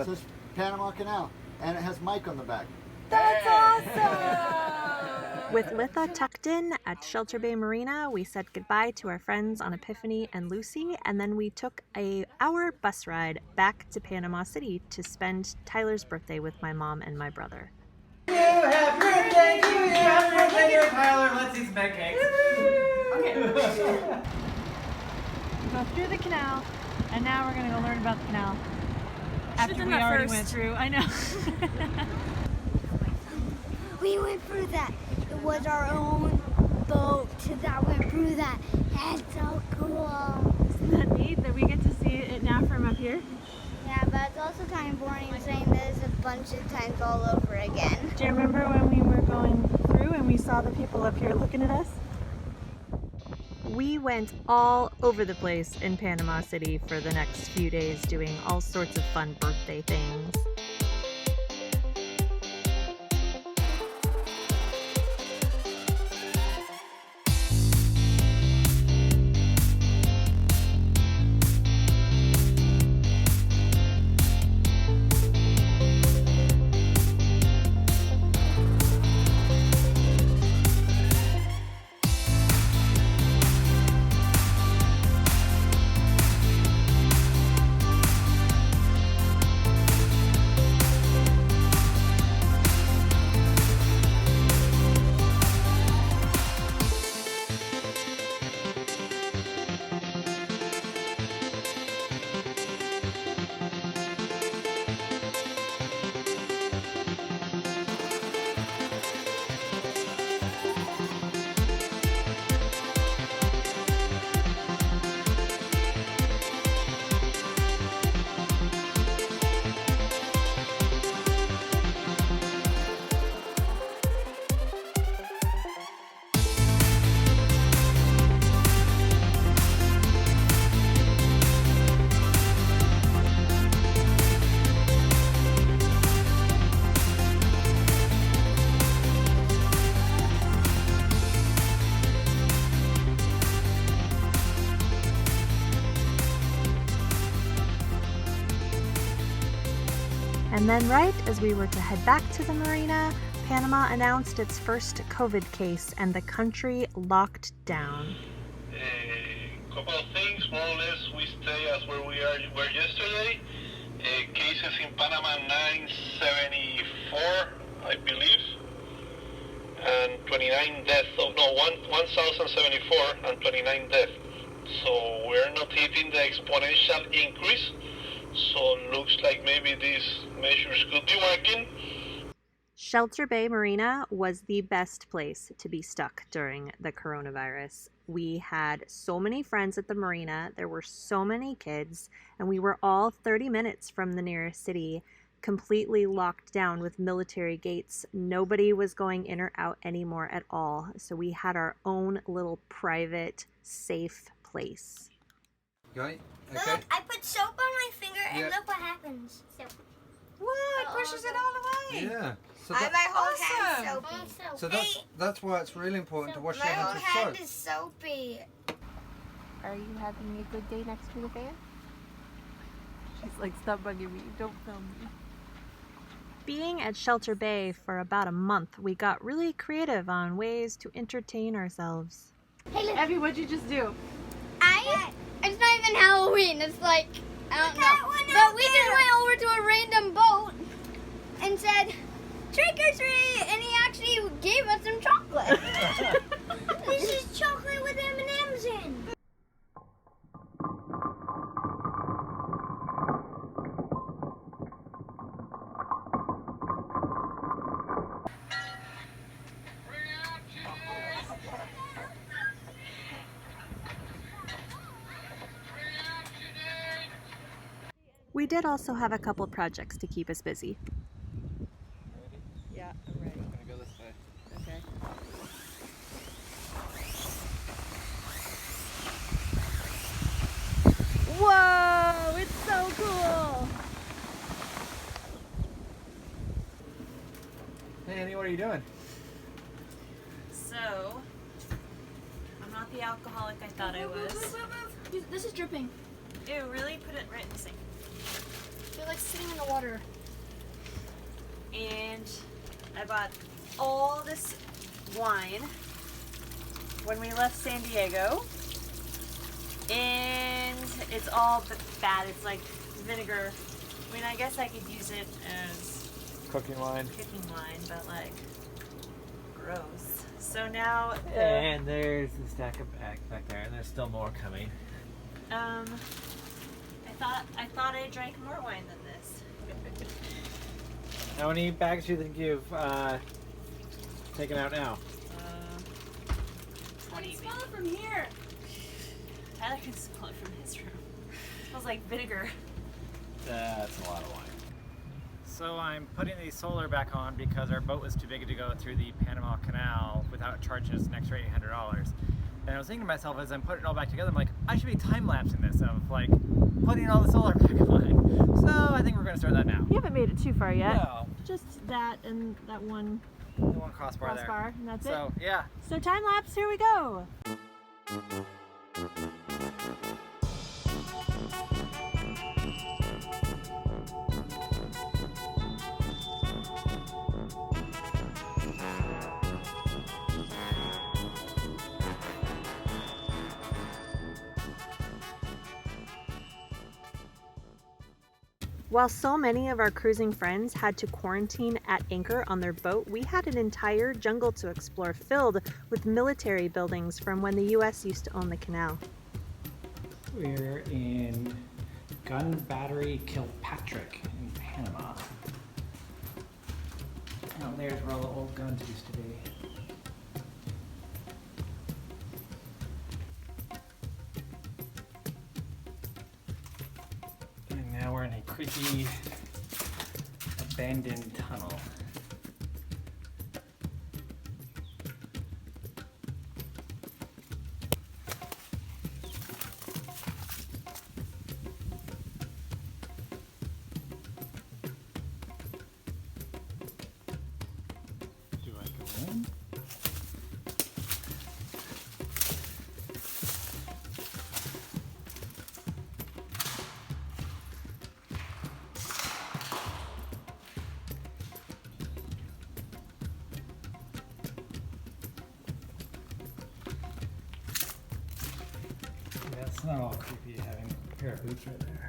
So it's Panama Canal, and it has Mike on the back. That's awesome! With Litha tucked in at Shelter Bay Marina, we said goodbye to our friends on Epiphany and Lucy, and then we took an hour bus ride back to Panama City to spend Tyler's birthday with my mom and my brother. Happy birthday to you! Happy birthday, dear Tyler! Let's eat some pancakes. Okay. We go through the canal, and now we're going to go learn about the canal. After we already went through, I know. We went through that. It was our own boat that went through that. That's so cool. Isn't that neat that we get to see it now from up here? Yeah, but it's also kind of boring saying this a bunch of times all over again. Do you remember when we were going through and we saw the people up here looking at us? We went all over the place in Panama City for the next few days doing all sorts of fun birthday things. And then right as we were to head back to the marina, Panama announced its first COVID case and the country locked down. Couple of things, more or less, we stay as where we were yesterday. Cases in Panama 974, I believe, and 29 deaths. Oh no, 1,074 and 29 deaths. So we're not hitting the exponential increase. So looks like maybe these measures could be working. Shelter Bay Marina was the best place to be stuck during the coronavirus. We had so many friends at the marina, there were so many kids, and we were all 30 minutes from the nearest city, completely locked down with military gates. Nobody was going in or out anymore at all. So we had our own little private, safe place. Okay. Look, I put soap on my finger and look what happens. Soap. What? Pushes it all away. Yeah. So My whole hand's Awesome. soapy. So that's why it's really important to wash My your whole hands hand with soap. is soapy. Are you having a good day next to the fan? She's like, stop bugging me. Don't film me. Being at Shelter Bay for about a month, we got really creative on ways to entertain ourselves. Hey, look. Evie, what'd you just do? It's not even Halloween. It's like, I don't know. But we just went over to a random boat and said, trick or treat, and he actually gave us some chocolate. This is chocolate with M&Ms in. We did also have a couple projects to keep us busy. Yeah, I'm ready. I'm gonna go this way. Okay. Whoa, it's so cool! Hey Annie, what are you doing? So, I'm not the alcoholic I thought I was. This is dripping. Ew, really? Put it right in the sink. They're like sitting in the water. And I bought all this wine when we left San Diego. And it's all bad. It's like vinegar. I mean, I guess I could use it as Cooking wine. but like, gross. So now, And there's the stack of bags back there, and there's still more coming. I thought I drank more wine than this. How many bags do you think you've taken out now? 20. Smell it from here. I can smell it from his room. It smells like vinegar. That's a lot of wine. So I'm putting the solar back on because our boat was too big to go through the Panama Canal without charging us an extra $800. And I was thinking to myself as I'm putting it all back together, I'm like, I should be time-lapsing this of like putting all the solar back on. So I think we're gonna start that now. You haven't made it too far yet. No. Just that and that one The one crossbar there. crossbar, and that's So yeah. it. So time lapse, here we go. While so many of our cruising friends had to quarantine at anchor on their boat, we had an entire jungle to explore filled with military buildings from when the U.S. used to own the canal. We're in Gun Battery Kilpatrick in Panama. Oh, there's where all the old guns used to be. And now we're in a creepy abandoned tunnel. Do I go in? Yeah, it's not all creepy having a pair of boots right there.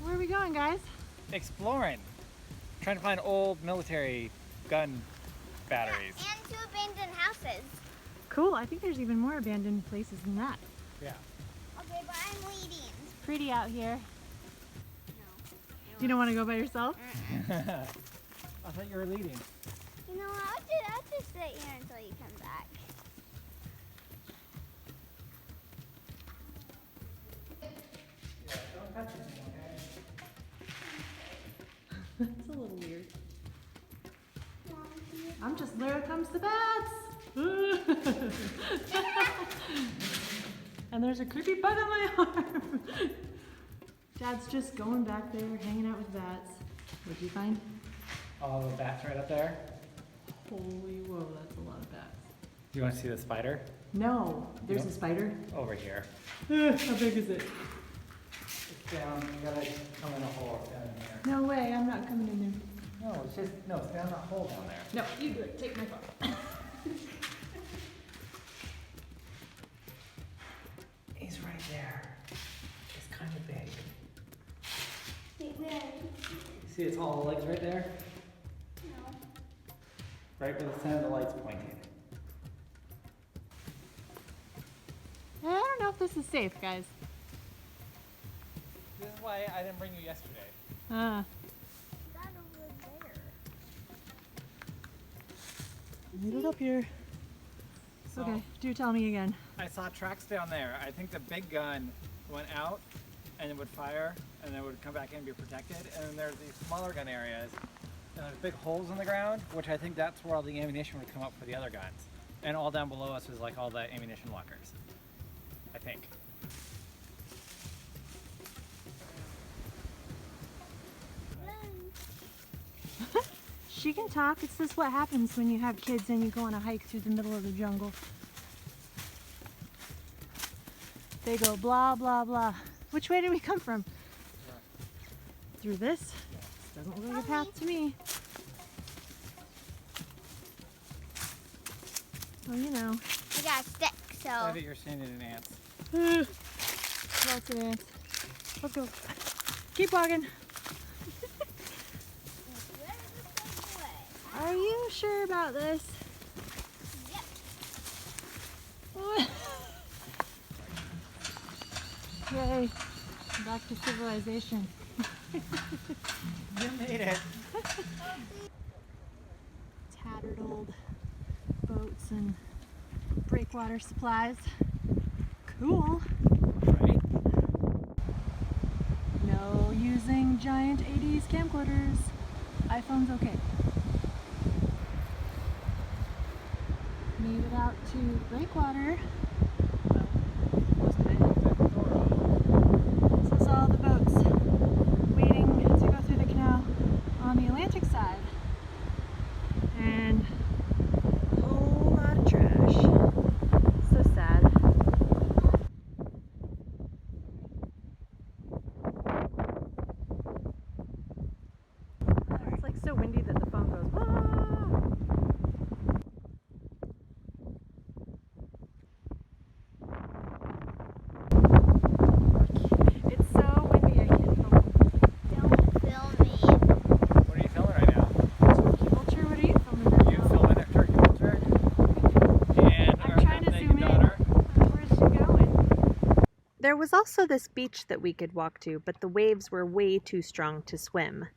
Where are we going, guys? Exploring. Trying to find old military gun batteries. And two abandoned houses. Cool. I think there's even more abandoned places than that. Yeah. Okay, but I'm leading. It's pretty out here. No. You don't want to go by yourself? I thought you were leading. You know what? I'll just sit here until you come back. That's a little weird. I'm just, there comes the bats! And there's a creepy bug on my arm! Dad's just going back there, hanging out with bats. What'd you find? All the bats right up there. Holy whoa, that's a lot of bats. Do you want to see the spider? No, there's Nope. a spider. Over here. How big is it? It's down, you gotta come in a hole down in there. No way, I'm not coming in there. No, it's just, no, it's down that hole down there. No, you do it. Take my phone. He's right there. It's kind of big. Wait, where? See its all the legs right there? No. Right where the center of the light's pointing. I don't know if this is safe, guys. why I didn't bring you yesterday. Ah. That over there. Leave it up here. So Okay, do tell me again. I saw tracks down there. I think the big gun went out and it would fire and then it would come back in and be protected. And then there's these smaller gun areas and there's big holes in the ground, which I think that's where all the ammunition would come up for the other guns. And all down below us is like all the ammunition lockers, I think. She can talk. It's just what happens when you have kids and you go on a hike through the middle of the jungle. They go blah, blah, blah. Which way did we come from? Through this? Doesn't look like a path to me. Well, you know. I got a stick, so. I think you're standing in ants. Lots of ants. Let's go. Keep walking. Are you sure about this? Yep. Yay. Back to civilization. You made it. Tattered old boats and breakwater supplies. Cool. Right? No using giant 80s camcorders. iPhone's okay. Made it out to breakwater. This is all the boats waiting to go through the canal on the Atlantic side. And a whole lot of trash. So sad. It's like so windy that the phone goes, "Wah!" It's so windy I can't film. Don't film me. What are you filming right now? Turkey vulture, what are you filming right You now? filming a turkey vulture? And I'm our trying to naked zoom in. daughter. Where's she going? There was also this beach that we could walk to, but the waves were way too strong to swim.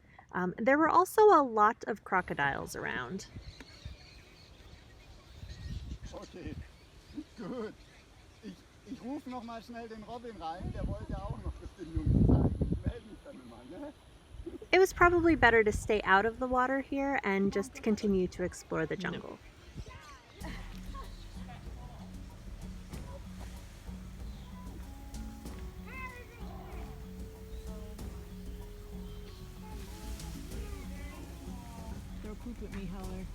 There were also a lot of crocodiles around. Okay, gut. Ich rufe noch mal schnell den Robin rein, der wollte auch noch das den Jungs zeigen. Ich melde mich dann mal, ne? It was probably better to stay out of the water here and just continue to explore the jungle. Throw poop at me, Heller.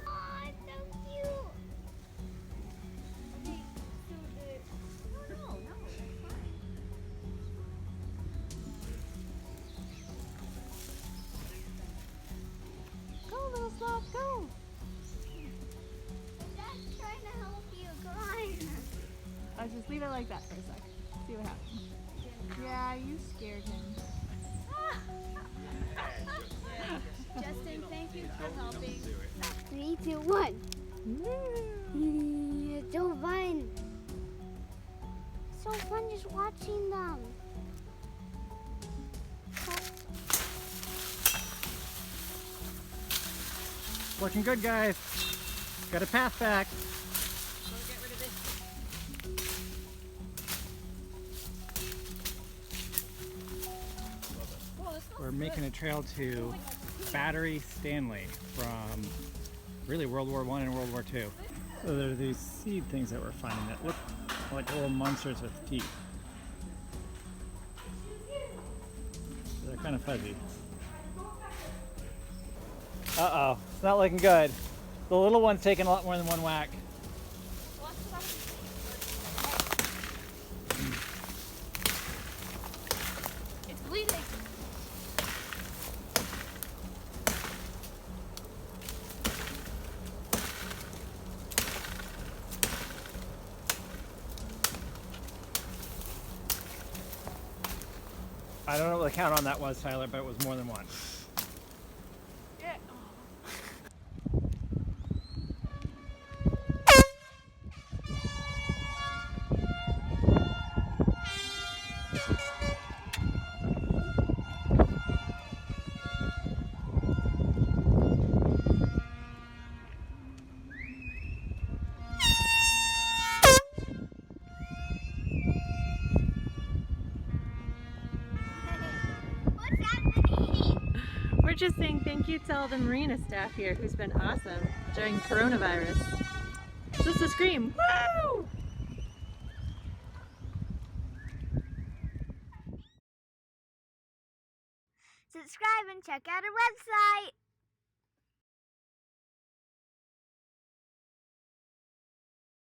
Oh, it's so cute. Okay, so the. No, it's fine. Go, little sloth, go! Dad's trying to help you climb. I'll just leave it like that for a sec. See what happens. Yeah, you scared him. Justin, thank you for helping. 3, 2, 1. It's so fun. So fun just watching them. Looking good, guys. Got a path back. We're making a trail to Battery Stanley from really World War I and World War II. So there are these seed things that we're finding that look like little monsters with teeth. They're kind of fuzzy. Uh-oh, it's not looking good. The little one's taking a lot more than one whack. It's bleeding. I don't know what the count on that was, Tyler, but it was more than one. just saying thank you to all the marina staff here who's been awesome during coronavirus. Just a scream. Woo! Subscribe and check out our website.